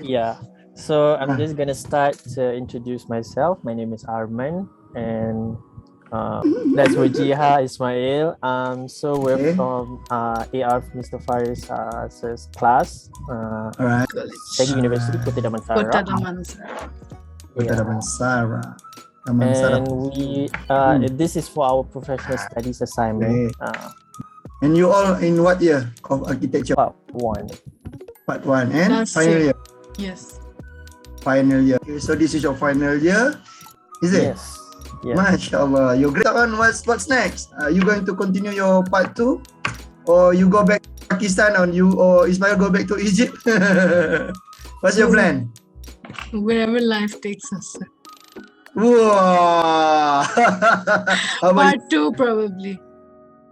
Yeah. So I'm just gonna start to introduce myself. My name is Arman, and that's Wajiha Ismail. So we're Okay. from AR Mr. Faris class, All right. Segi University, Kota Kota Damansara. Damansara. Kota Yeah. Damansara. Damansara. And we this is for our professional studies assignment. And you all in what year of architecture? Part 1. Part 1 and Last final year. Yes. Final year. Okay, so this is your final year, is it? Yes. Yes. MashaAllah. Your grade on what's next? Are you going to continue your part 2? Or you go back to Pakistan or Ismail go back to Egypt? What's your plan? Wherever life takes us. Wow. How about Part 2 probably.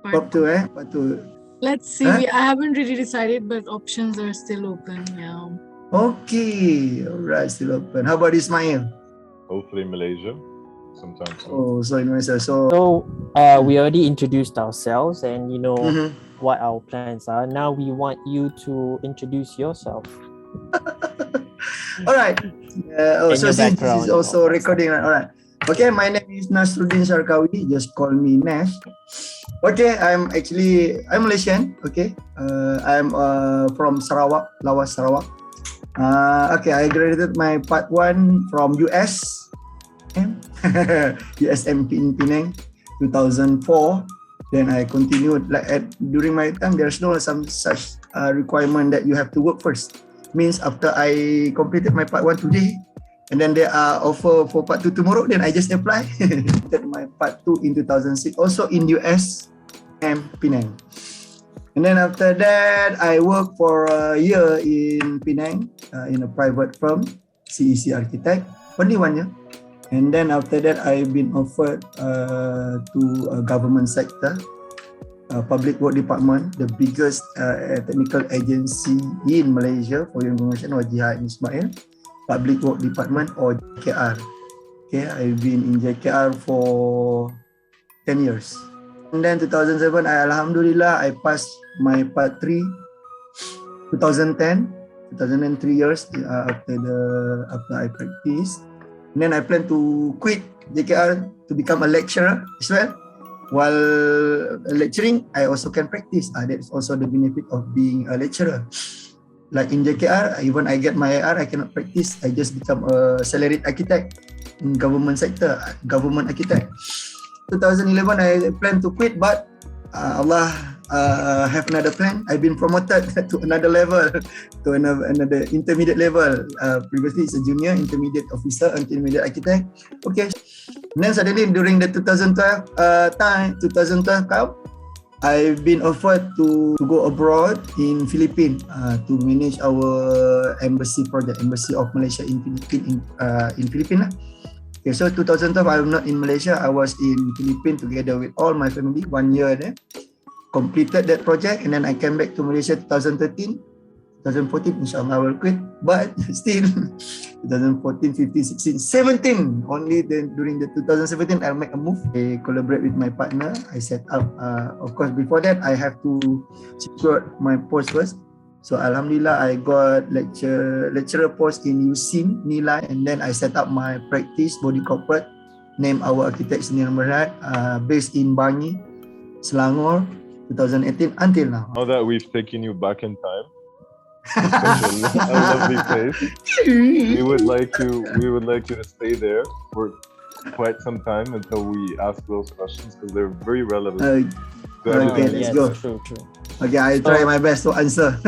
part 2, Part 2. Let's see. Huh? I haven't really decided, but options are still open. Yeah. Okay. Alright, still open. How about Ismail? Hopefully Malaysia sometime soon. Oh, so Indonesia. So We already introduced ourselves, and you know Mhm. what our plans are. Now we want you to introduce yourself. Alright. And So your since this background is and also all that recording, right? Alright. Okay, my name is Nasruddin Sarkawi. Just call me Nash. Okay, I'm Malaysian. Okay, I'm from Sarawak, Lawas, Sarawak. Okay, I graduated my part 1 from US, USM in Penang, 2004. Then I continued during my time. There's no some such requirement that you have to work first. Means after I completed my part 1 today, and then there are offer for part 2 tomorrow, then I just apply. Did my part 2 in 2006, also in US and Penang. And then after that, I worked for a year in Penang in a private firm, CEC Architect, only 1 year. And then after that, I've been offered to a government sector, Public Work Department, the biggest technical agency in Malaysia, for your information, Wajiha and Ismail, Public Work Department or JKR. Okay, I've been in JKR for 10 years. And then 2007, Alhamdulillah, I passed my part 3, 2010, 2003 years after I practiced. And then I plan to quit JKR to become a lecturer as well. While lecturing, I also can practice. That's also the benefit of being a lecturer. Like in JKR, even I get my AR, I cannot practice. I just become a salaried architect in government sector, government architect. 2011, I plan to quit, but Allah have another plan. I've been promoted to another level, to another intermediate level. Previously, it's a junior, intermediate officer, intermediate architect. Okay. And then suddenly, during the 2012 come, I've been offered to go abroad in Philippines to manage our embassy project, Embassy of Malaysia in Philippines. Okay, so 2012 I'm not in Malaysia. I was in Philippines together with all my family 1 year there. Completed that project, and then I came back to Malaysia 2013. 2014, inshallah I will quit. But still, 2014, 15, 16, 17. Only then during the 2017, I'll make a move. I collaborate with my partner. I set up, of course, before that, I have to secure my post first. So Alhamdulillah, I got lecturer post in USIM, Nilai, and then I set up my practice body corporate, named our architect Senior Merat, based in Bangi, Selangor, 2018 until now. Now that we've taken you back in time, such a lovely place. We would like you to stay there for quite some time until we ask those questions because they're very relevant. Okay, let's go. True. Okay, I try my best to answer.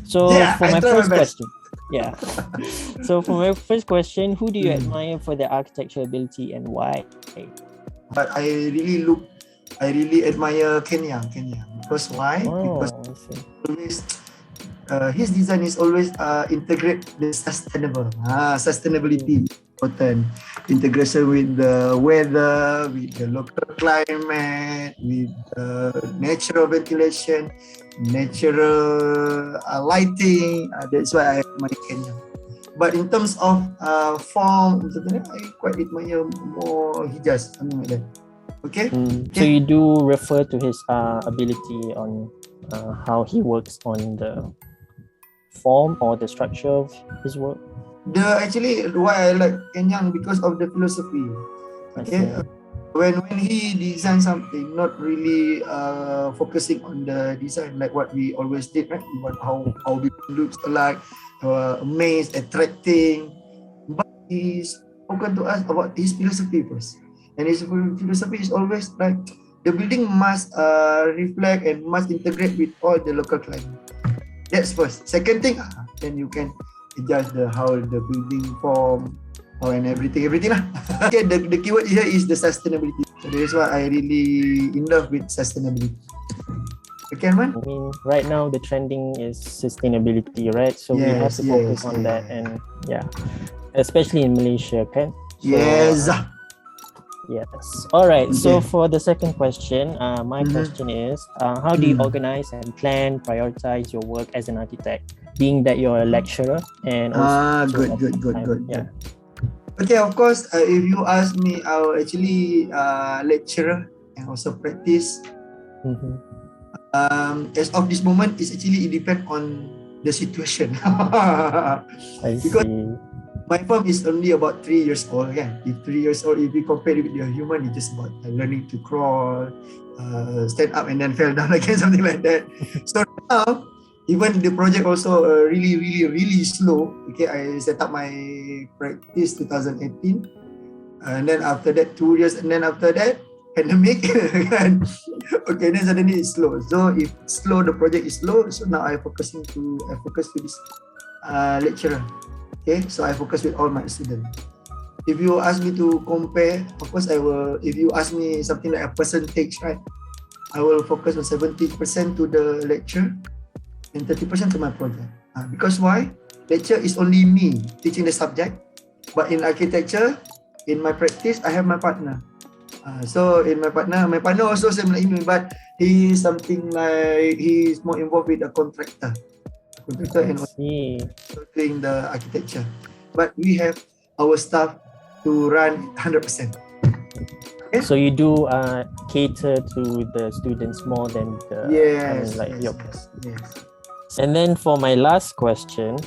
So Yeah, for I my try my first best. question, yeah. So for my first question, who do you admire for their architectural ability and why? But I really admire Kenya. Because why? Because I see. always his design is always integrate the sustainability important. Integration with the weather, with the local climate, with natural ventilation, natural lighting. That's why I admire Kenya. But in terms of form, I quite admire more Hijaz, something like that. Okay? So you do refer to his ability on how he works on the form or the structure of his work? Actually why I like Kenyang because of the philosophy. I Okay, see. when he design something, not really focusing on the design like what we always did, right? What how it looks like, amazed, attracting. But he's spoken to us about his philosophy first, and his philosophy is always like the building must reflect and must integrate with all the local climate. That's first. Second thing, then you can adjust the how the building form and everything lah. Okay, the keyword here is the sustainability. So that is why I really in love with sustainability. Okay, man. I mean, right now the trending is sustainability, right? So we have to focus on that, and especially in Malaysia, okay? So, Yes. Yes. All right. So Okay. for the second question, my question is, how do you Mm. organize and plan, prioritize your work as an architect, being that you're a lecturer and also Good. yeah. Okay, of course, if you ask me, I will actually lecturer and also practice. Mm-hmm. As of this moment, it's actually it depends on the situation. I Because see. my firm is only about 3 years old. Kan? If 3 years old, if we compare it with the human, it's just about learning to crawl, stand up and then fell down again, something like that. So now, even the project also really slow. Okay, I set up my practice 2018, and then after that 2 years, and then after that pandemic. Okay, then suddenly it's slow. So if slow, the project is slow. So now I focus to this lecturer. Okay, so I focus with all my students. If you ask me to compare, of course I will. If you ask me something like a percentage, right? I will focus on 70% to the lecture and 30% to my project. Because why? Lecture is only me teaching the subject, but in architecture, in my practice, I have my partner. So in my partner also same like me, but he is something like he is more involved with a contractor and also doing the architecture. But we have our staff to run 100%. Okay? So you do cater to the students more than the Yes. And then for my last question,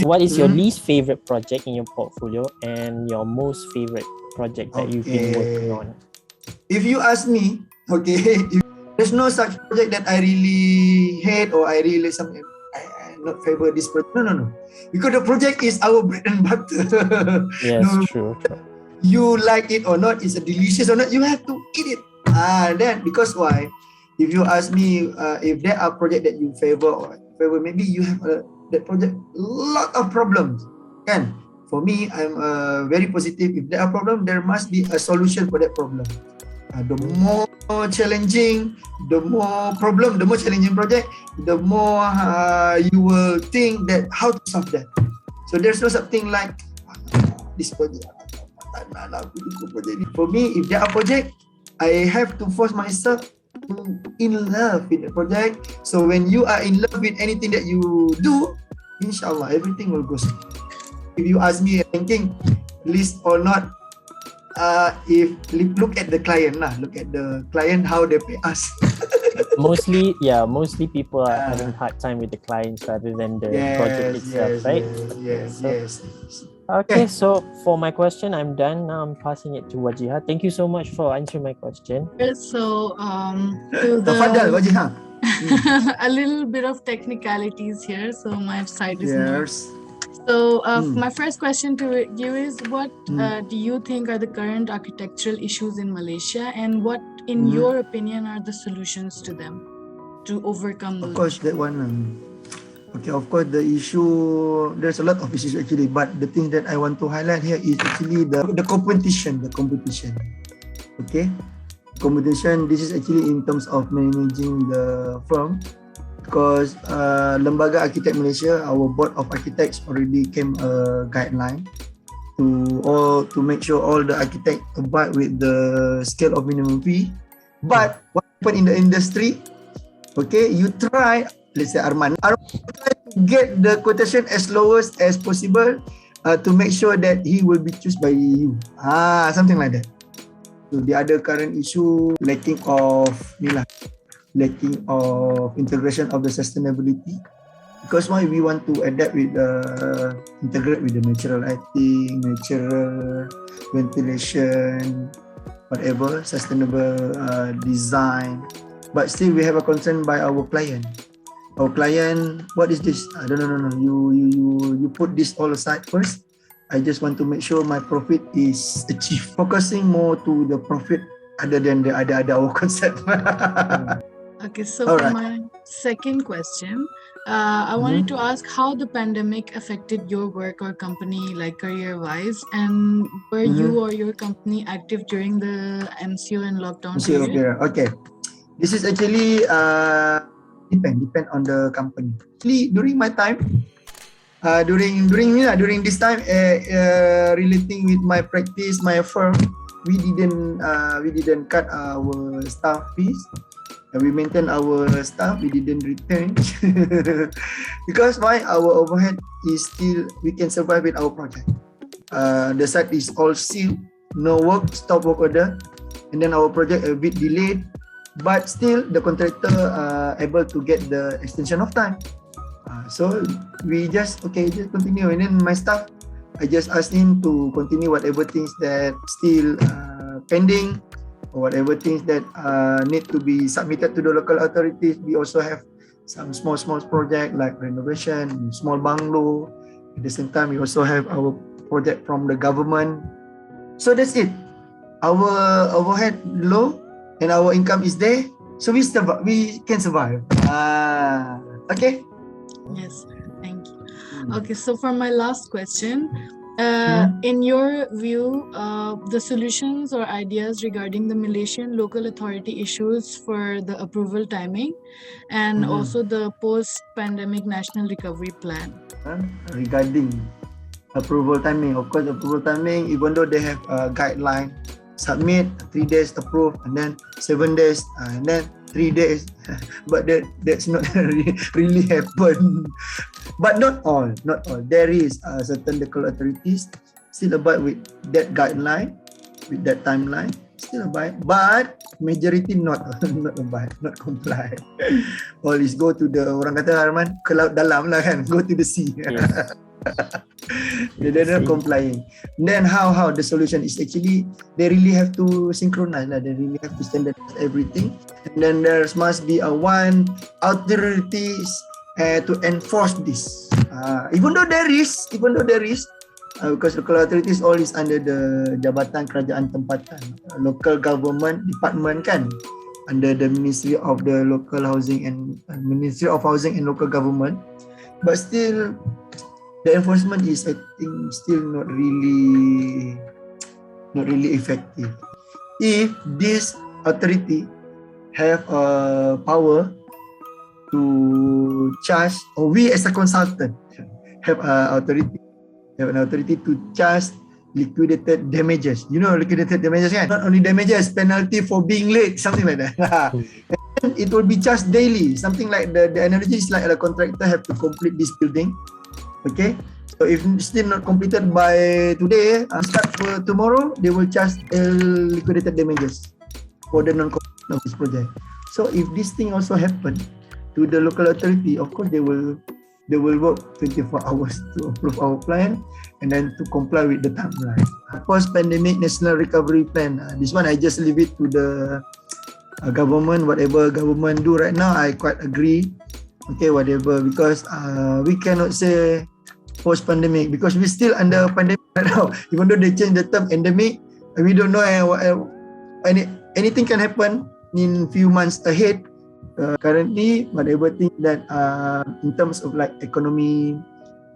what is your least favorite project in your portfolio and your most favorite project that you've been working on? If you ask me, okay, there's no such project that I really hate or I really something. I not favor this project. No. Because the project is our bread and butter. Yes, true. You like it or not, it's delicious or not, you have to eat it. Then because why? If you ask me, if there are projects that you favor maybe you have that project lot of problems. Kan? For me, I'm very positive. If there are problems, there must be a solution for that problem. The more challenging, the more challenging project, the more you will think that how to solve that. So there's no something like this project. For me, if there are project, I have to force myself to in love with the project. So when you are in love with anything that you do, inshallah, everything will go smooth. If you ask me ranking list or not, if look at the client how they pay us. Mostly people are having hard time with the clients rather than the project itself, right? Yes. Okay, so for my question, I'm done. Now I'm passing it to Wajiha. Thank you so much for answering my question. So, Tafadhal, Wajiha. a little bit of technicalities here. So my side is Yes. So my first question to you is, what do you think are the current architectural issues in Malaysia, and what, in your opinion, are the solutions to them to overcome those? Of course, that one. Okay, of course, the issue, there's a lot of issues actually, but the thing that I want to highlight here is actually the competition. Okay, competition, this is actually in terms of managing the firm, because Lembaga Architect Malaysia, our board of architects already came a guideline to make sure all the architects abide with the scale of minimum fee. But what happened in the industry? Okay, you try, let's say Arman try to get the quotation as lowest as possible to make sure that he will be chosen by you. Something like that. So the other current issue, lacking of integration of the sustainability. Because why we want to adapt with integrate with the natural lighting, natural ventilation, whatever, sustainable design. But still we have a concern by our client. Our client, what is this? I don't know. You put this all aside first. I just want to make sure my profit is achieved. Focusing more to the profit other than the other our concept. Okay, so All for right. my second question, I wanted to ask how the pandemic affected your work or company, like career-wise, and were you or your company active during the MCO and lockdown period? Okay. This is actually depend on the company. Actually, during my time, during this time, relating with my practice, my firm, we didn't cut our staff fees. We maintain our staff. We didn't return because why? Our overhead is still, we can survive with our project. The site is all sealed, no work, stop work order, and then our project a bit delayed, but still the contractor able to get the extension of time. So we just continue, and then my staff, I just asked him to continue whatever things that still pending, or whatever things that need to be submitted to the local authorities. We also have some small project like renovation, small bungalow. At the same time, we also have our project from the government. So that's it. Our overhead low and our income is there, so we can survive. Okay. Yes, thank you. Okay, so for my last question, in your view, the solutions or ideas regarding the Malaysian local authority issues for the approval timing and also the post-pandemic national recovery plan? Regarding approval timing, of course, approval timing, even though they have a guideline, submit 3 days approve, and then 7 days, and then 3 days, but that's not really happen. But not all. There is certain local authorities still abide with that guideline, with that timeline, still abide, but majority not abide, not comply. All is go to the, orang kata Arman, ke laut dalam lah kan, go to the sea. Yes. They're not complying. Then how the solution is actually, they really have to synchronize, they really have to standardize everything, and then there must be a one authorities to enforce this. Even though there is, because local authorities all is under the Jabatan Kerajaan Tempatan, local government department kan, under the Ministry of the Local Housing and Ministry of Housing and Local Government, but still the enforcement is, I think, still not really effective. If this authority have a power to charge, or we as a consultant have an authority to charge liquidated damages. You know liquidated damages kan? Not only damages, penalty for being late, something like that. And it will be charged daily. Something like the analogy is like the contractor have to complete this building. Okay, so if still not completed by today, start for tomorrow, they will charge liquidated damages for the non-completion of this project. So if this thing also happen to the local authority, of course they will work 24 hours to approve our plan and then to comply with the timeline. Post-pandemic national recovery plan, this one I just leave it to the government. Whatever government do right now, I quite agree. Okay, whatever, because we cannot say post-pandemic because we still under pandemic right now. Even though they change the term endemic, we don't know anything can happen in few months ahead. Currently, whatever thing that in terms of like economy,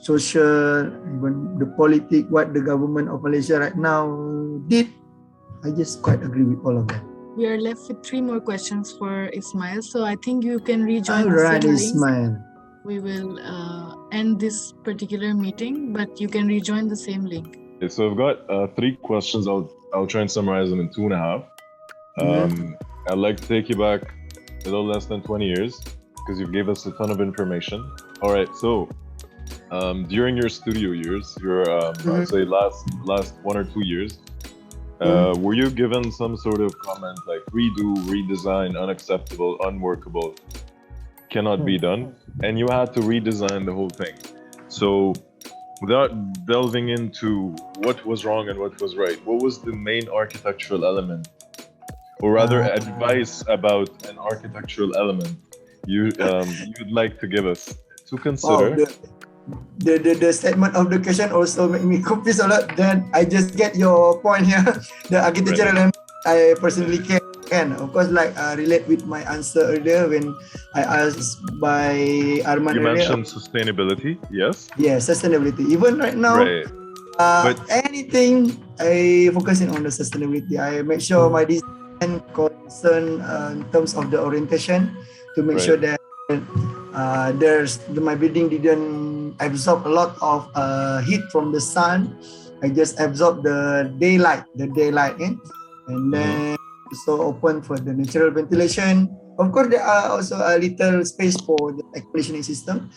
social, even the politics, what the government of Malaysia right now did, I just quite agree with all of that. We are left with 3 more questions for Ismail, so I think you can rejoin All the right, same Ismail. link. We will end this particular meeting, but you can rejoin the same link. Okay, so I've got 3 questions. I'll try and summarize them in 2.5. I'd like to take you back a little less than 20 years because you gave us a ton of information. All right, so during your studio years, your I'd say last 1 or 2 years, were you given some sort of comment like redo, redesign, unacceptable, unworkable? cannot be done, and you had to redesign the whole thing. So, without delving into what was wrong and what was right, what was the main architectural element, or rather, advice about an architectural element you'd like to give us to consider? The statement of the question also make me confused a lot. Then I just get your point here. The architectural element I personally can, of course, like relate with my answer earlier when I asked by Arman. You mentioned sustainability, yes? Yeah, sustainability. Even right now, Right. But anything I focusing on the sustainability. I make sure my design concern in terms of the orientation to make sure that my building didn't absorb a lot of heat from the sun. I just absorb the daylight, and then so open for the natural ventilation. Of course, there are also a little space for the air conditioning system.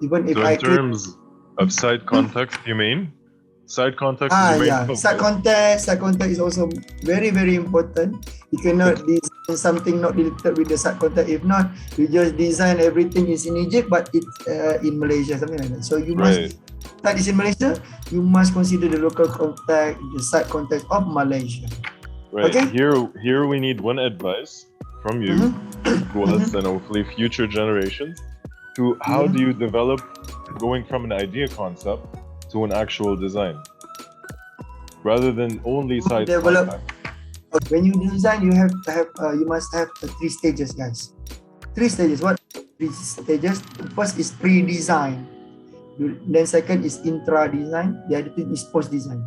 Even if so in terms of side contact, you mean? Side contact is the main focus. Side contact is also very, very important. You cannot design something not related with the side contact. If not, you just design everything is in Egypt, but it's in Malaysia, something like that. So you must, that is in Malaysia, you must consider the local contact, the side contact of Malaysia. Right. Okay? Here we need one advice from you to us and hopefully future generations to how do you develop going from an idea concept to an actual design rather than only side contact. When you design, you must have 3 stages, guys. 3 stages. What 3 stages? First is pre-design. Then second is intra-design. The other thing is post-design.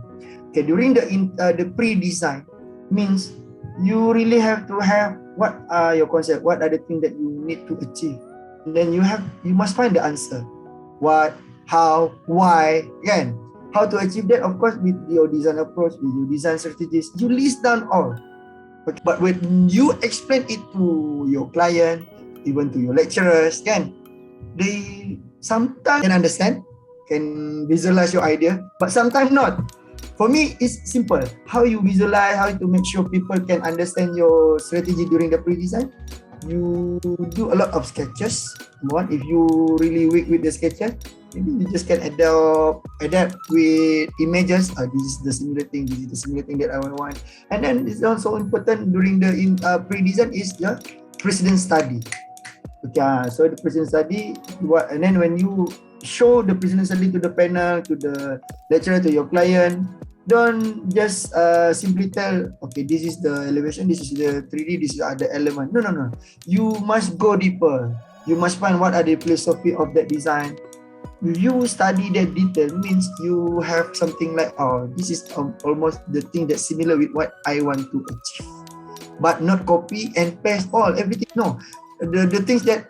Okay, during the pre-design means you really have to have what are your concept, what are the things that you need to achieve. And then you must find the answer. What, how, why, again. How to achieve that? Of course, with your design approach, with your design strategies, you list down all. But when you explain it to your client, even to your lecturers, they sometimes can understand, can visualize your idea, but sometimes not. For me, it's simple. How you visualize, how to make sure people can understand your strategy during the pre-design. You do a lot of sketches. If you really weak with the sketches, maybe you just can adapt with images. This is the similar thing. This is the similar thing that I want. And then it's also important during the pre-design is the precedent study. Okay, so the precedent study, and then when you show the precedent study to the panel, to the lecturer, to your client, don't just simply tell, okay, this is the elevation, this is the 3D, this is the element. No. You must go deeper. You must find what are the philosophy of that design. You study that detail means you have something like, this is almost the thing that's similar with what I want to achieve. But not copy and paste everything. No. The things that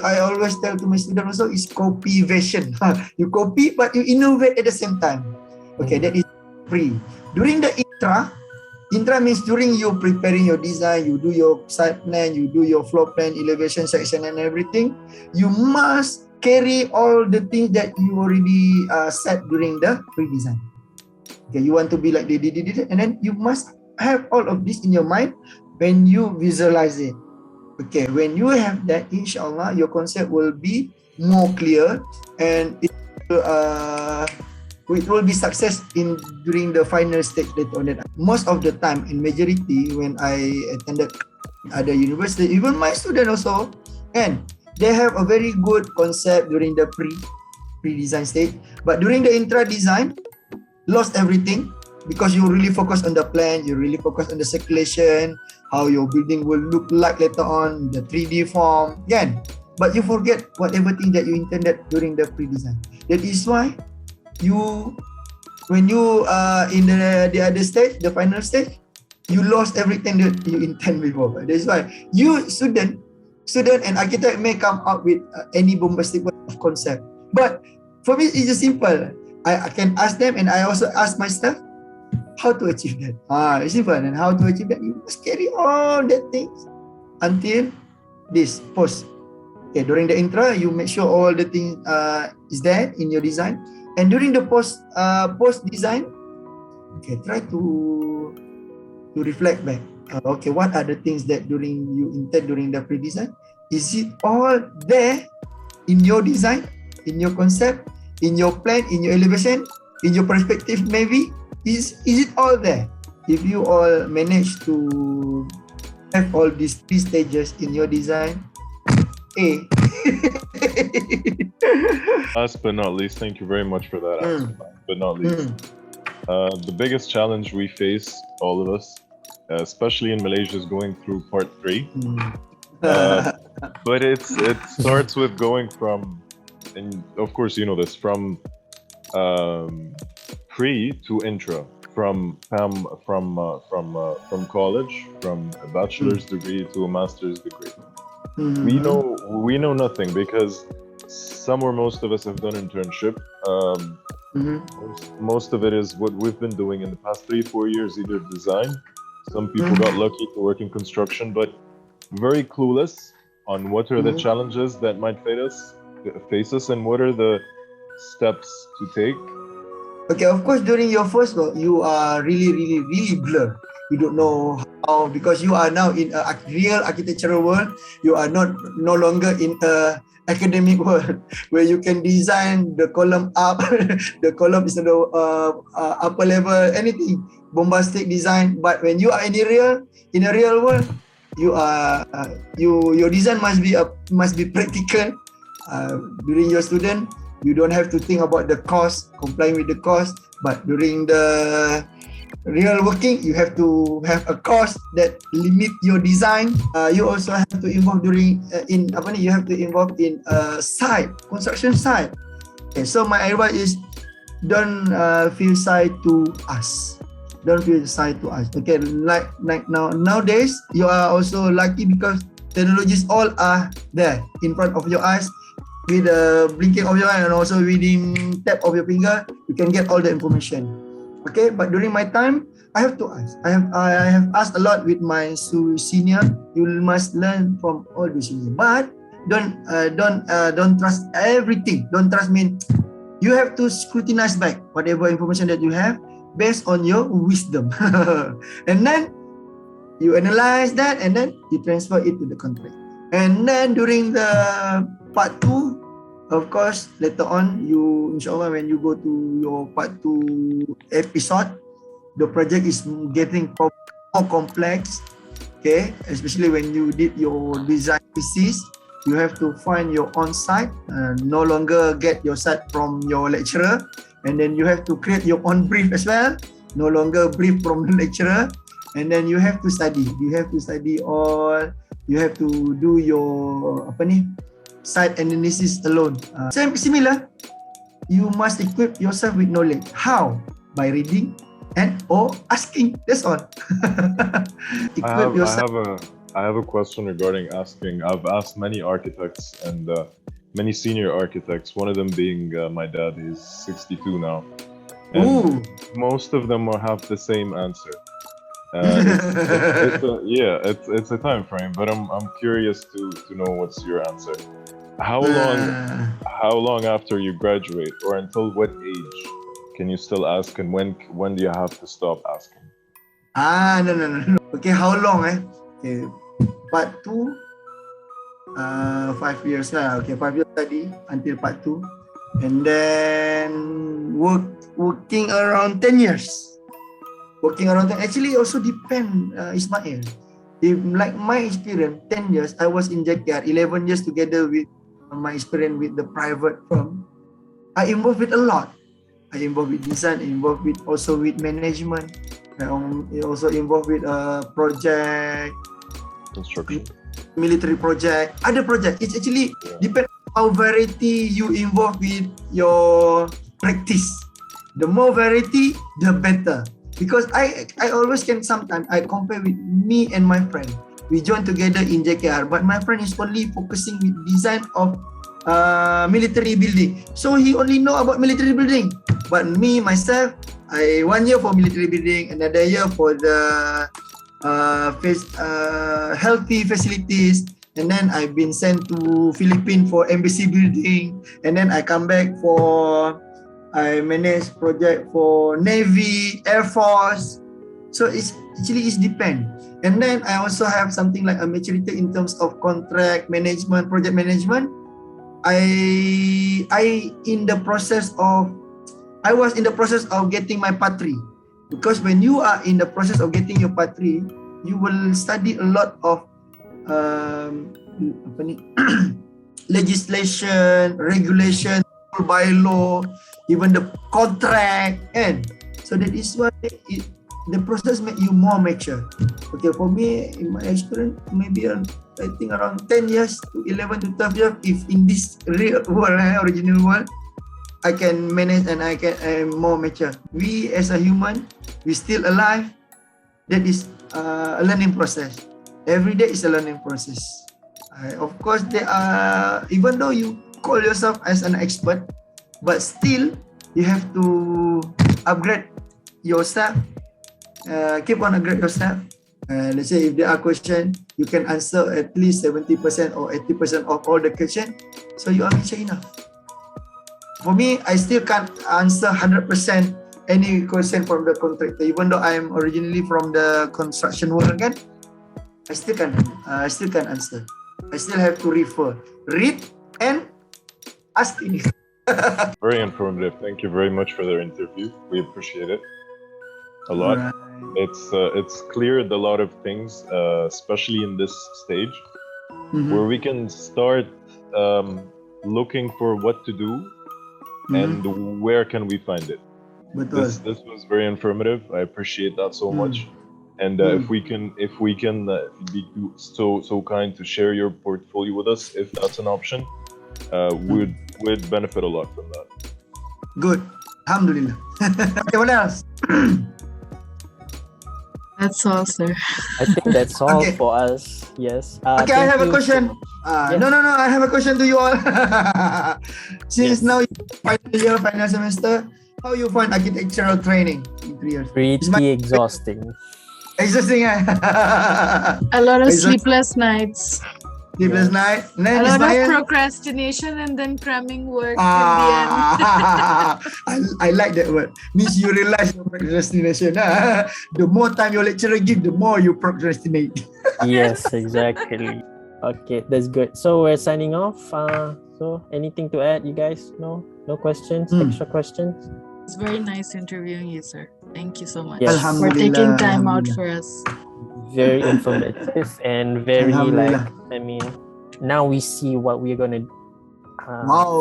I always tell to my students also is copy version. You copy, but you innovate at the same time. Okay, that is pre. During the intra means during you preparing your design, you do your site plan, you do your floor plan, elevation section and everything. You must carry all the things that you already set during the pre-design. Okay, you want to be like they did it, and then you must have all of this in your mind when you visualize it. Okay, when you have that, inshallah, your concept will be more clear and it will be success during the final stage later on. Most of the time, in majority, when I attended other university, even my student also, and they have a very good concept during the pre-design stage, but during the intra-design, lost everything because you really focus on the plan, you really focus on the circulation, how your building will look like later on, the 3D form, again. But you forget whatever thing that you intended during the pre-design. That is why when you in the other stage, the final stage, you lost everything that you intend before. That is why you student and architect may come up with any bombastic concept. But for me, it's just simple. I can ask them, and I also ask myself how to achieve that. It's simple. And how to achieve that? You must carry all that things until this post. Okay, during the intra, you make sure all the things is there in your design. And during the post design, okay, try to reflect back. Okay, what are the things that you intend during the pre-design? is it all there in your design, in your concept, in your plan, in your elevation, in your perspective maybe? Is it all there? If you all manage to have all these 3 stages in your design, Last but not least, thank you very much for that answer. Last but not least, the biggest challenge we face, all of us, especially in Malaysia, is going through part 3. But it starts with going from, and of course you know this, from pre to intra, from college, from a bachelor's degree to a master's degree. We know nothing because some or most of us have done internship. Most of it is what we've been doing in the past 3-4 years, either design. Some people got lucky to work in construction, but very clueless on what are the challenges that might face us and what are the steps to take. Okay, of course, during your first work, you are really blur. You don't know how, because you are now in a real architectural world. You are no longer in a academic world where you can design the column up, the column is the upper level, anything bombastic design. But when you are in a real world, you are your design must be practical. During your student, you don't have to think about the cost, complying with the cost. But during the real working, you have to have a cost that limit your design. You also have to involve you have to involve in construction site. Okay, so my advice is don't feel shy to us. Don't feel shy to us. Okay, like nowadays you are also lucky because technologies all are there in front of your eyes. With the blinking of your eye and also within tap of your finger, you can get all the information. Okay, but during my time, I have to ask. I have asked a lot with my senior. You must learn from all the senior, but don't trust everything. Don't trust me. You have to scrutinize back whatever information that you have based on your wisdom, and then you analyze that, and then you transfer it to the contract. And then during the part 2, of course, later on, inshallah, when you go to your part 2 episode, the project is getting more complex. Okay, especially when you did your design thesis, you have to find your own site, no longer get your site from your lecturer, and then you have to create your own brief as well, no longer brief from the lecturer, and then you have to study. You have to do your site analysis alone. Similar, you must equip yourself with knowledge. How? By reading or asking. That's all. I have a question regarding asking. I've asked many architects and many senior architects, one of them being my dad. He's 62 now. And most of them have the same answer. It's a time frame, but I'm curious to know what's your answer. How long after you graduate, or until what age, can you still ask, and when do you have to stop asking? No. Okay, how long? Okay, part 2, 5 years lah. Okay, 5 years study until part 2, and then working around 10 years. Actually also depend, Ismail. If like my experience, 10 years, I was in JKR, 11 years together with my experience with the private firm. I involved with a lot. I involved with design, involved with also with management. I also involved with a project, construction, military project, other project. It's actually depends how variety you involve with your practice. The more variety, the better. Because I always can sometimes I compare with me and my friend. We join together in JKR, but my friend is only focusing with design of military building. So he only know about military building. But me, myself, I 1 year for military building, another year for the healthy facilities. And then I've been sent to Philippines for embassy building. And then I come back I manage project for Navy, Air Force. So it's depend. And then I also have something like a maturity in terms of contract management, project management. I was in the process of getting my Part 3, because when you are in the process of getting your Part 3, you will study a lot of legislation, regulation, by law, even the contract, and so that is why the process make you more mature. Okay, for me, in my experience, maybe I think around 10 years to 11 to 12 years, if in this real world, original world, I can manage and I am more mature. We as a human, we still alive. That is a learning process. Every day is a learning process. Of course, there are, even though you call yourself as an expert, but still you have to upgrade yourself. Keep on upgrade yourself. Let's say if there are questions, you can answer at least 70% or 80% of all the questions. So you are mature enough. For me, I still can't answer 100% any question from the contractor, even though I am originally from the construction world again. I still can't answer. I still have to read and ask me. Very informative. Thank you very much for their interview. We appreciate it a lot. Right. It's cleared a lot of things, especially in this stage, where we can start looking for what to do and where can we find it. This was very informative. I appreciate that so much. And if we can be so kind to share your portfolio with us, if that's an option, we'd benefit a lot from that. Good. Alhamdulillah. Okay, what else? That's all, sir. I think that's all for us. Yes. Okay, I have a question. No, I have a question to you all. Since now you're final semester, how you find architectural training in 3 years? Pretty exhausting. Exhausting, A lot of sleepless nights. Sleepless night. A lot of procrastination and then cramming work in the end. I like that word. Means you realize your procrastination. The more time your lecturer give, the more you procrastinate. Yes, exactly. Okay, that's good. So we're signing off. So anything to add, you guys? No questions? Extra questions? It's very nice interviewing you, sir. Thank you so much Yes. for taking time out for us. Very informative and very now we see what we're gonna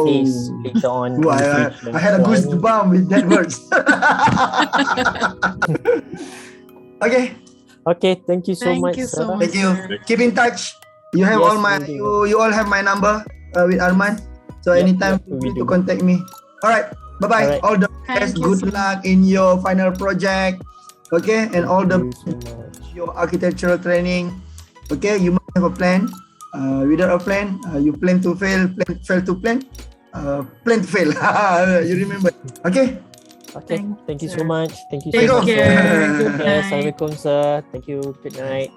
face later on. I had a goosebump with that words. Okay, thank you so much. Thank you. Keep in touch. You have you all have my number with Arman. So anytime feel free to contact me. All right. Bye-bye. All the best. Good luck in your final project. Okay, and all the your architectural training. Okay, you must have a plan. Without a plan, you plan to fail to plan. Plan to fail. You remember? Okay. Thank you so much. Thank you Take so much. care. Good Yes, night. Assalamualaikum, sir. Thank you. Good night.